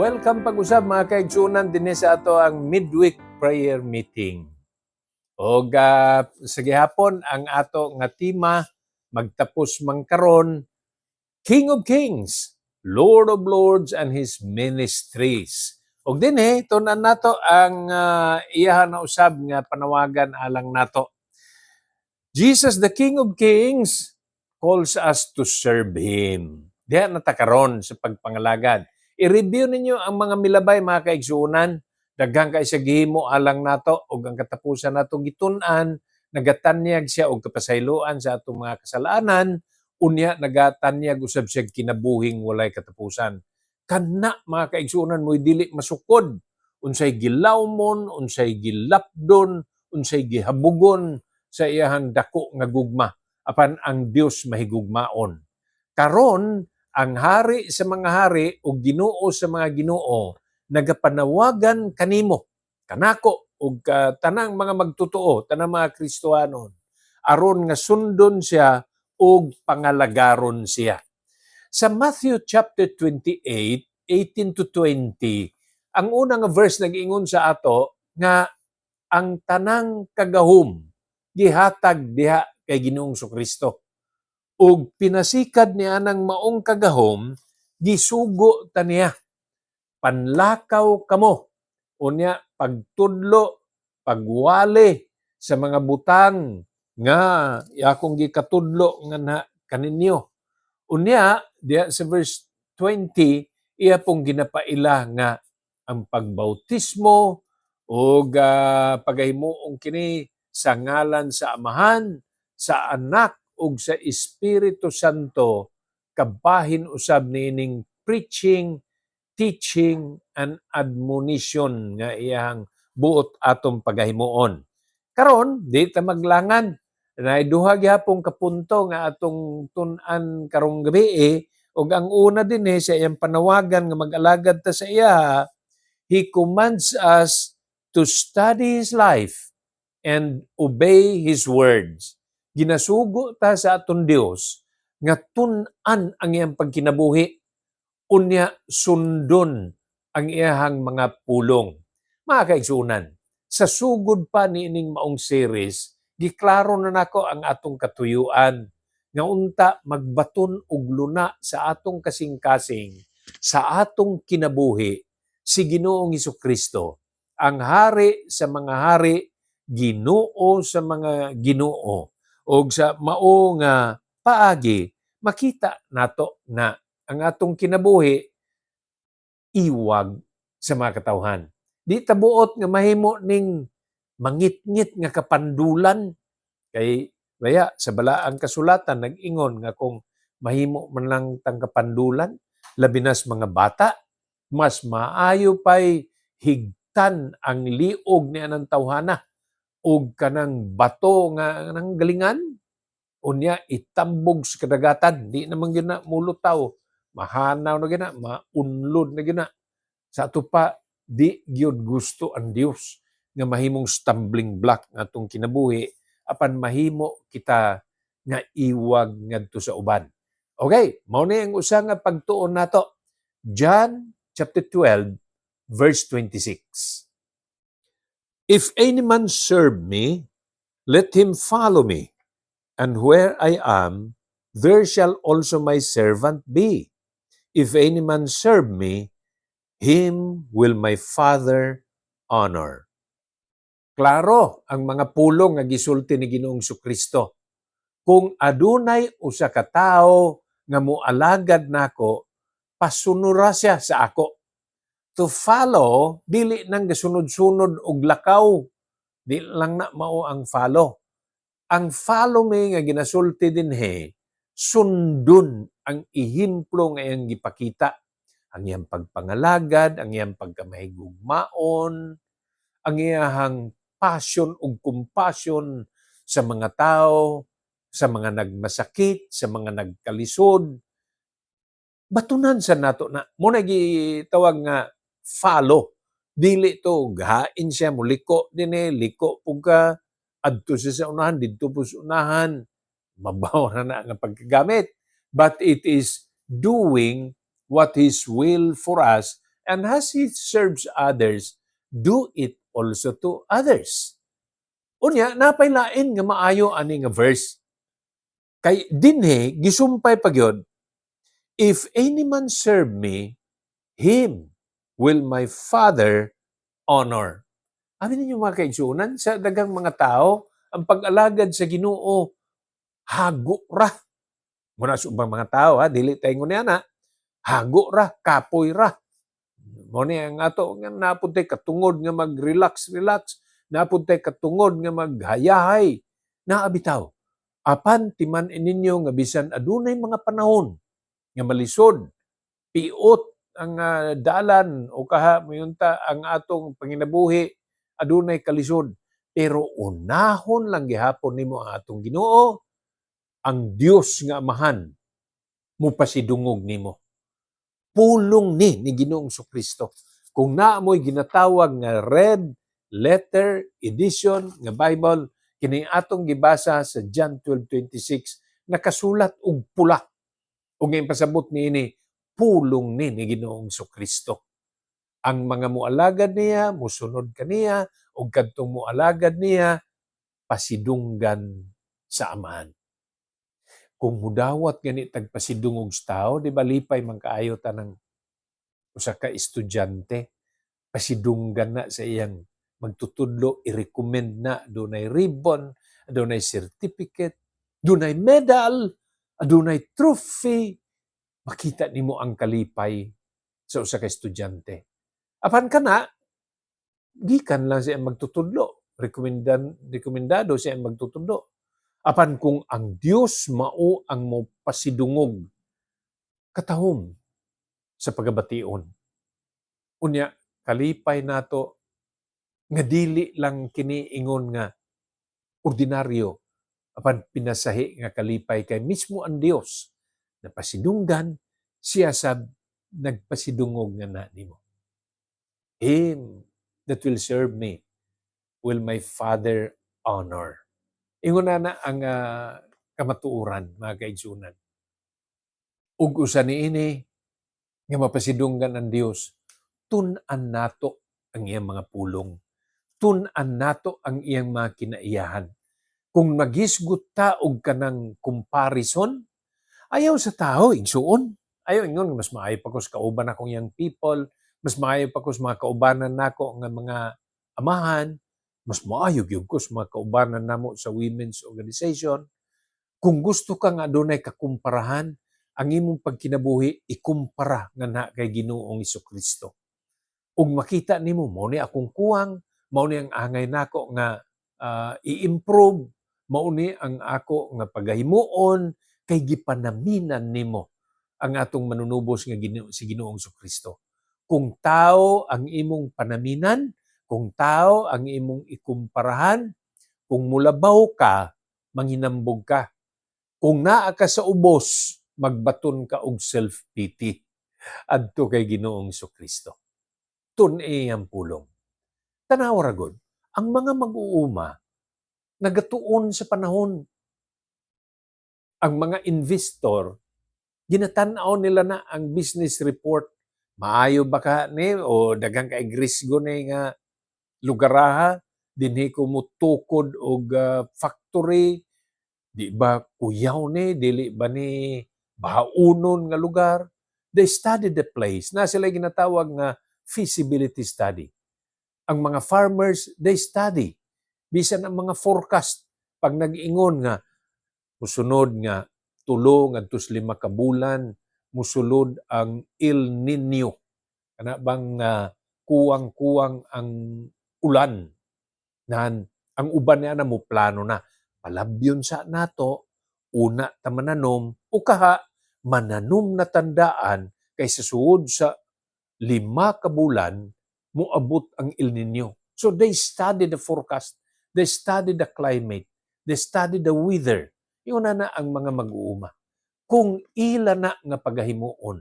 Welcome pag-usab mga kaigsunan din sa ato ang midweek prayer meeting. O sa gihapon ang ato nga tema magtapos man karon King of Kings, Lord of Lords and His Ministries. Og dinhi tunan nato ang iyahan na usab nga panawagan alang nato. Jesus the King of Kings calls us to serve Him. Diha na ta karon sa pagpangalagad. I-review ninyo ang mga milabay mga kaigsuunan. Daghang kay sa gihimo alang nato ug ang katapusan nato gitun-an, nagatanyag siya og kapasayloan sa atong mga kasalanan, unya nagatanyag usab siya kinabuhing walay katapusan. Kana mga kaigsuunan mo'y dili masukod unsay gilawmon, unsay gilapdon, unsay gihabugon sa iyahang dako nga gugma apan ang Dios mahigugmaon. Karon ang hari sa mga hari o Ginoo sa mga Ginoo nagapanawagan kanimo, kanako ug tanang mga magtotoo, tanang mga Kristohanon aron nga sundon siya ug pangalagaron siya. Sa Matthew chapter 28:18 to 20, ang unang verse nag-ingon sa ato nga ang tanang kagahom gihatag diha kay Ginoong Kristo. Ug pinasikad niya ng maong kagahom, gisugo ta niya. Panlakaw kamo. Unya, pagtudlo, pagwali sa mga butang nga akong gikatudlo nga na kaninyo. Unya, diya sa verse 20, iya pong ginapaila nga ang pagbautismo o pagahimuong kini sa ngalan sa Amahan, sa Anak, ug sa Espiritu Santo, kabahin usab nining preaching, teaching, and admonition nga iyang buot atong pagahimuon. Karon, di ta maglangan. Duha gyapon ka punto nga atong tun-an karong gabi ug ang una din sa iyang panawagan nga mag-alagad ta sa iya. He commands us to study His life and obey His words. Ginasugo ta sa aton Dios nga tun-an ang iyang pagkinabuhi, unya sundon ang iyahang mga pulong. Mga kaigsunan, sa sugod pa niining maong series, giklaro na nako ang atong katuyuan nga unta magbaton og luna sa atong kasing-kasing, sa atong kinabuhi si Ginoong Hesukristo, ang hari sa mga hari, Ginoo sa mga Ginoo. O sa mao nga paagi, makita nato na ang atong kinabuhi iwag sa mga katawhan. Di tabuot nga mahimo ning mangitngit nga kapandulan. Kay baya sa balaang kasulatan nag-ingon nga kung mahimo man lang tang kapandulan, labi nas mga bata, mas maayo pay higtan ang liog ni anang tawhana ug kanang bato nga nang galingan, unya itambog sa kadagatan, di naman gina mulutaw, mahanaw na gina, maunlod na gina. Sa ato pa, di gyud gusto ang Dios nga mahimong stumbling block nga atong kinabuhi apan mahimo kita nga iwag ngadto sa uban. Okay, mao ni ang usa nga pagtuon nato. John chapter 12 verse 26. If any man serve me, let him follow me, and where I am, there shall also my servant be. If any man serve me, him will my Father honor. Klaro ang mga pulong nga gisulti ni Ginoong Kristo. Kung adunay usa ka tawo nga moalagad nako, pasunura siya sa ako. To follow, dili nang gasunod-sunod og lakaw. Di lang na mao ang follow. Ang follow me nga ginasulti dinhi, sundon ang ihimplo nga iyang gipakita. Ang iyang pagpangalagad, ang iyang pagkamahigugmaon, ang iyang passion ug compassion sa mga tao, sa mga nagmasakit, sa mga nagkalisod. Batunan sa nato na mo na gitawag nga follow. Dili to gahain siya muliko dinhi, liko pugka adto siya sa unahan, didto po sa unahan, mabaw na nga pagkagamit. But it is doing what His will for us And as he serves others, do it also to others. Unya, napailain nga maayo ani nga verse. Kay dinhe, gisumpay pagyod, if any man serve me, him will my Father honor. Amin ninyo mga kaigsunan, sa dagang mga tao, ang pag-alagad sa Ginoo, hago ra. Muna sa ubang mga tao, dili tayo niya na, hago ra, kapoy ra. Muna ang ato, nga napuntay katungod nga mag-relax, napuntay katungod nga maghayahay, naabitaw. Apan timan ininyo nga bisan adunay mga panahon nga malisod, piot ang dalan o kaha mayunta ang atong panginabuhi, adunay kalisod. Pero unahon lang gihapon nimo ang atong Ginoo, ang Dios nga Amahan mupasidungog nimo. Pulong ni Ginoong Kristo. Kung naamoy ginatawag nga red letter edition nga Bible, kini atong gibasa sa John 12:26, nakasulat og pula. Ug nga pasabot niini, pulong ni Ginoong Kristo. Ang mga mualagad niya, musunod kaniya, ug kadtong mualagad niya, pasidunggan sa Amahan. Kung mudawat gani tagpasidungog sa tao, di ba lipay man kaayo tanang usa ka estudyante, pasidunggan na sa iyang magtutudlo, i-recommend na dunay ribbon, dunay certificate, dunay medal, dunay trophy. Makita nimo ang kalipay sa usa ka estudyante. Apan kana, gikan lang siya magtutudlo, rekomendado siya magtutudlo. Apan kung ang Dios mao ang mo pasidungog, katahom sa pagabation. Unya, kalipay nato nga dili lang kini ingon nga ordinaryo, apan pinasahi nga kalipay kay mismo ang Dios na pasidunggan siya sab nagpasidungog nga na nimo. Him that will serve me will my Father honor. Ingon na ang kamatuoran, mga kaigsunan. Ug usa niini nga mapasidunggan ang Dios, tun-an nato ang iyang mga pulong. Tun-an nato ang iyang mga kinaiyahan. Kung magisgot ta og kanang comparison, ayaw sa tao, igsuon. Ayaw ingon, mas maayo pa ko sa kauban akong young people, mas maayo pa ko sa mga kaubanan nako nga mga amahan, mas maayo gyud ko sa mga kaubanan namo sa women's organization. Kung gusto ka nga adunay kakumparahan, ang imong pagkinabuhi ikumpara nga na kay Ginoong Kristo. Ug makita nimo mao ni akong kuwang, mao ni ang angay nako nga i-improve, mao ni ang ako nga pagahimuon kay gipanaminan nimo ang atong manunubos nga si Ginoong Kristo. Kung tao ang imong panaminan, kung tao ang imong ikumparahan, kung mulabaw ka, manghinambog ka. Kung naa ka sa ubos, magbaton ka og self-pity adto kay Ginoong Kristo. Tun-i ang pulong. Tanaw ra gud, ang mga mag-uuma nagatuon sa panahon. Ang mga investor, ginatan-aw nila na ang business report. Maayo ba ka ni o daghang kay grisgo ni nga lugaraha, dinhi ko mo tukod og factory, di ba kuyaw ni, dili ba ni bahaunon nga lugar. They studied the place. Na sila ginatawag nga feasibility study. Ang mga farmers, they study. Bisan ang mga forecast, pag nag-ingon nga, musunod nga, 3 ngadto 5 ka bulan, musulod ang El Nino. Kana bang kuwang-kuwang ang ulan. Ang uban niya na mo plano na. Palabyon sa nato, una ta mananom, o kaha, mananom na tandaan kay sa suod sa 5 ka bulan, moabot ang El Nino. So they study the forecast, they study the climate, they study the weather. Yun na ang mga mag-uuma. Kung ila na nga pagahimuon,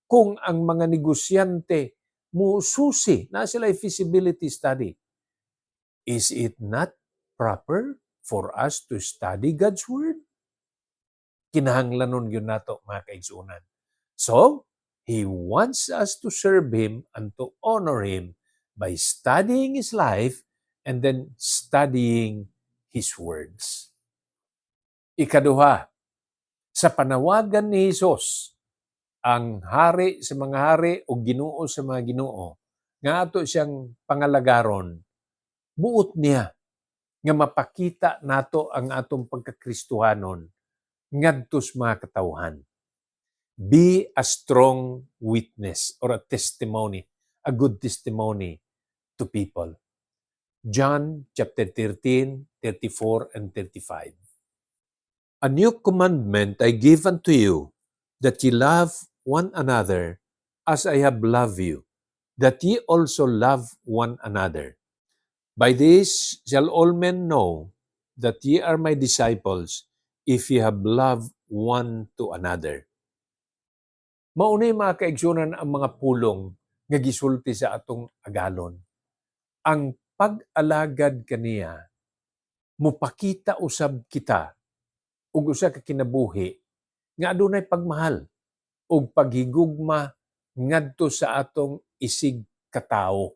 kung ang mga negosyante mo susi na sila feasibility study, is it not proper for us to study God's Word? Kinahanglanon yun nato mga kaigsunan. So, He wants us to serve Him and to honor Him by studying His life and then studying His words. Ikaduha, sa panawagan ni Jesus, ang hari sa mga hari o Ginoo sa mga Ginoo, nga ato siyang pangalagaron, buot niya nga mapakita nato ang atong pagkakristohanon ngadto sa mga katawhan. Be a strong witness or a testimony, a good testimony to people. John chapter 13, 34 and 35. A new commandment I give unto you, that ye love one another as I have loved you, that ye also love one another. By this shall all men know that ye are my disciples, if ye have loved one to another. Maunay mga kaigsunan ang mga pulong nga gisulti sa atong agalon. Ang pag-alagad kaniya, mupakita usab kita ug usa ka kinabuhi nga adunay pagmahal ug paghigugma ngadto sa atong isig katao.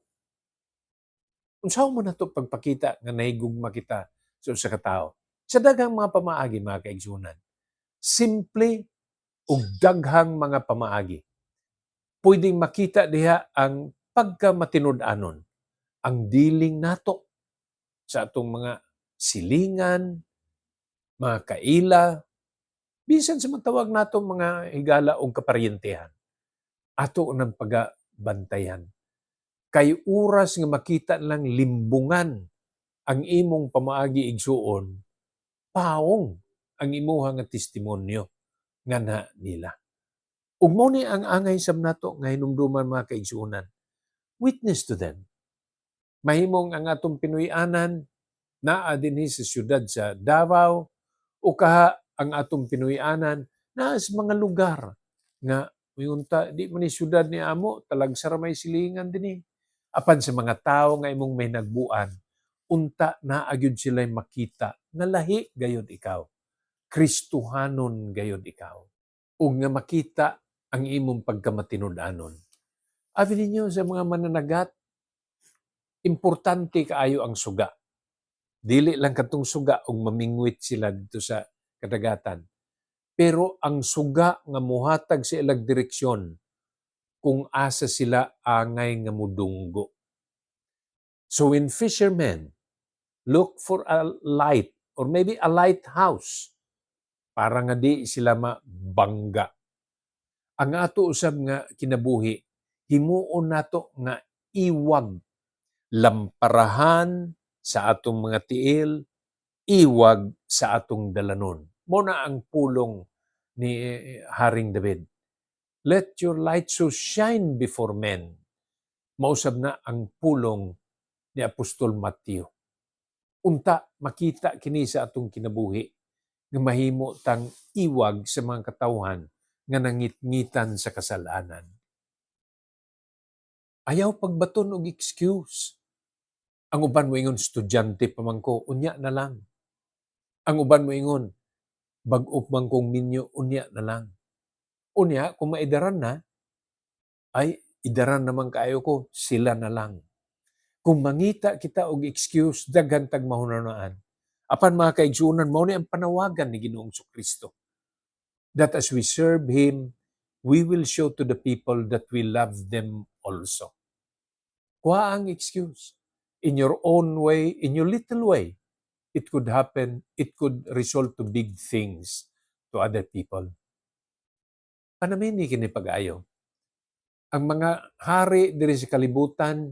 Unsaon man nato pagpakita nga nahigugma kita sa usa ka tawo? Sa daghang mga pamaagi mga kaigsunan. Simple ug daghang mga pamaagi. Pwedeng makita diha ang pagkamatinud-anon, ang dealing nato sa atong mga silingan, mga kaila, bisan sa matawag nato mga higala o kaparyentehan. Ato ng pagabantayan. Kay oras nga makita lang limbungan ang imong pamaagi igsuon, paong ang imuha nga testimonyo nga na nila. Ug mo ni ang angay sab nato nga hinumduman mga kaigsuonan. Witness to them. Mahimong ang atong Pinoy-anan naa dinhi sa syudad sa Davao o kaha ang atong Pinoy-anan naa sa mga lugar nga uyunta di man ni syudad ni amo talagsara may silingan dinhi. Apan sa mga tawo nga imong may nagbuan, unta naa gyud sila'y makita nga lahi gayud ikaw. Kristohanon gayud ikaw. Ug nga makita ang imong pagkamatinud-anon. Abi ninyo sa mga mananagat, importante kaayo ang suga. Dili lang katong suga ug mamingwit sila dito sa kadagatan. Pero ang suga nga mohatag sa ilang direksyon kung asa sila angay nga mudunggo. So when fishermen look for a light or maybe a lighthouse para nga di sila mabangga. Ang ato usab nga kinabuhi, himuon nato nga iwag, lamparahan sa atong mga tiil, iwag sa atong dalanon. Muna ang pulong ni Haring David. Let your light so shine before men. Mausab na ang pulong ni Apostol Mateo. Unta makita kini sa atong kinabuhi nga mahimo tang iwag sa mga katawhan nga nangitngitan sa kasalanan. Ayaw pagbaton og excuse. Ang uban mo ingon, estudyante pa man ko, unya na lang. Ang uban mo ingon, bag-op man kong minyo, unya na lang. Unya, kung maidaran na, ay idaran naman kaayo ko, sila na lang. Kung mangita kita og excuse, daghan tag mahunanaan. Apan mga kaigsuonan, mao ni ang panawagan ni Ginoong Kristo. That as we serve Him, we will show to the people that we love them also. Kuha ang excuse. In your own way, in your little way, it could happen, it could result to big things to other people. Panamini kini pag-ayo. Ang mga hari diri sa kalibutan,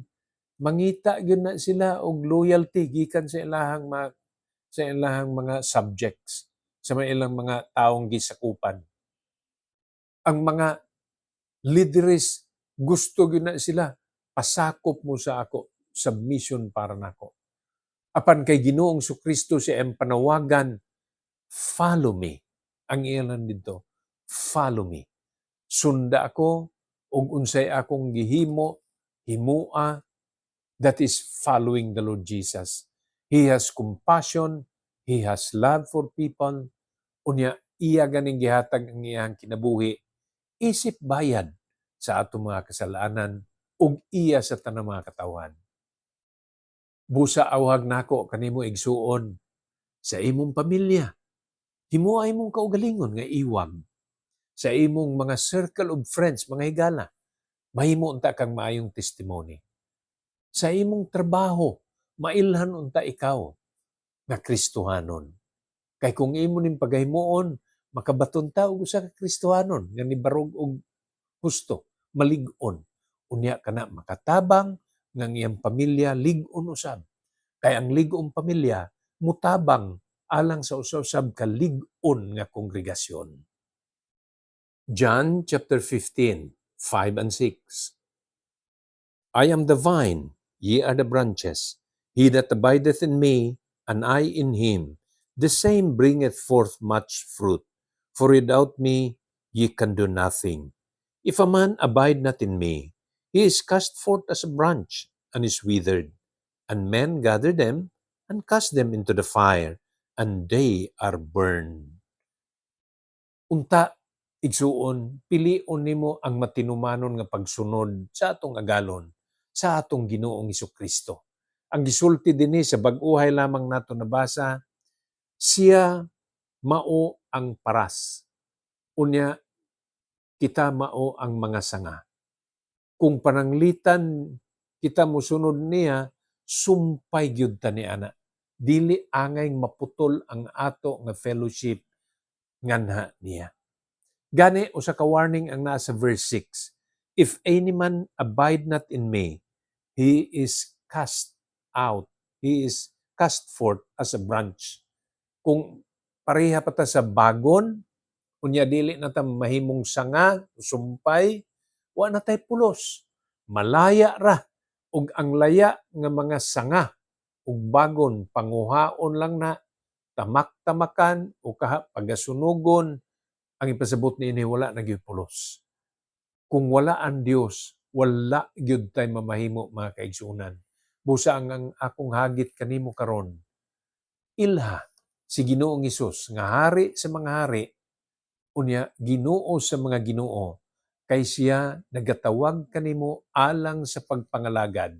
mangita gyud na sila og loyalty gikan sa ilahang mga subjects, sa ilang mga taong gisakupan. Ang mga leaders gusto gyud na sila, pasakop mo sa ako, submission para nako. Apan kay Ginoong Kristo siya ang panawagan, follow me. Ang iyan dito, follow me. Sunda ako ug unsay akong gihimo, himua, that is following the Lord Jesus. He has compassion, He has love for people, unya iya ganing gihatag ang iyang kinabuhi, isip bayad sa atong mga kasalanan ug iya sa tanang mga katawan. Busa awhag nako kanimo igsuon sa imong pamilya. Himuay mong kaugalingon nga iwag sa imong mga circle of friends, mga higala. Mahimo unta kang maayong testimony. Sa imong trabaho, mailhan unta ikaw nga Kristohanon. Kay kung imo ning paghimuon, makabaton ta og usa ka Kristohanon nga nibarog og husto, malig-on. Unya kana makatabang nga iyang pamilya lig-on usab. Kay ang lig-on pamilya mutabang alang sa usa-usab ka lig-on nga kongregasyon. John chapter 15, 5 and 6. I am the vine, ye are the branches. He that abideth in me, and I in him, the same bringeth forth much fruit. For without me ye can do nothing. If a man abide not in me, he is cast forth as a branch, and is withered. And men gather them, and cast them into the fire, and they are burned. Unta, igsuon, pilion nimo ang matinumanon nga pagsunod sa atong agalon, sa atong Ginoong Hesukristo. Ang gisulti dinhi sa bag-uhay lamang nato nabasa, siya mao ang paras. Unya, kita mao ang mga sanga. Kung pananglitan kita musunod niya, sumpay gyud ta ni ana. Dili angay maputol ang ato nga fellowship nganha niya. Gani usa ka warning ang nasa verse 6. If any man abide not in me, he is cast out. He is cast forth as a branch. Kung pareha pa ta sa bagon, unya dili na ta mahimong sanga, sumpay, wa na tay pulos. Malaya ra. Ug ang laya nga mga sanga ug bagon, panguhaon lang na, tamak-tamakan o pagasunugon, ang ipasabot niini wala na gyud pulos. Kung wala ang Dios, wala gyud tay mamahimo mga kaigsunan. Busa ang akong hagit kanimo karon, ilha si Ginoong Hesus nga hari sa mga hari, unya Ginoo sa mga Ginoo, kay siya nagatawag kanimo alang sa pagpangalagad.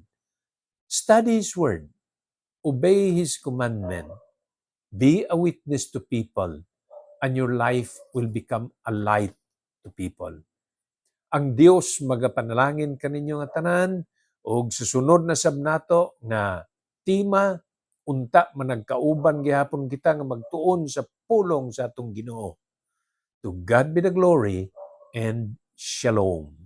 Study His Word, obey His commandment, be a witness to people, and your life will become a light to people. Ang Dios magapanalangin kaninyo nga tanan og susunod na sab nato nga tima unta managkauban gihapon kita nga magtuon sa pulong sa atong Ginoo. To God be the glory and shalom.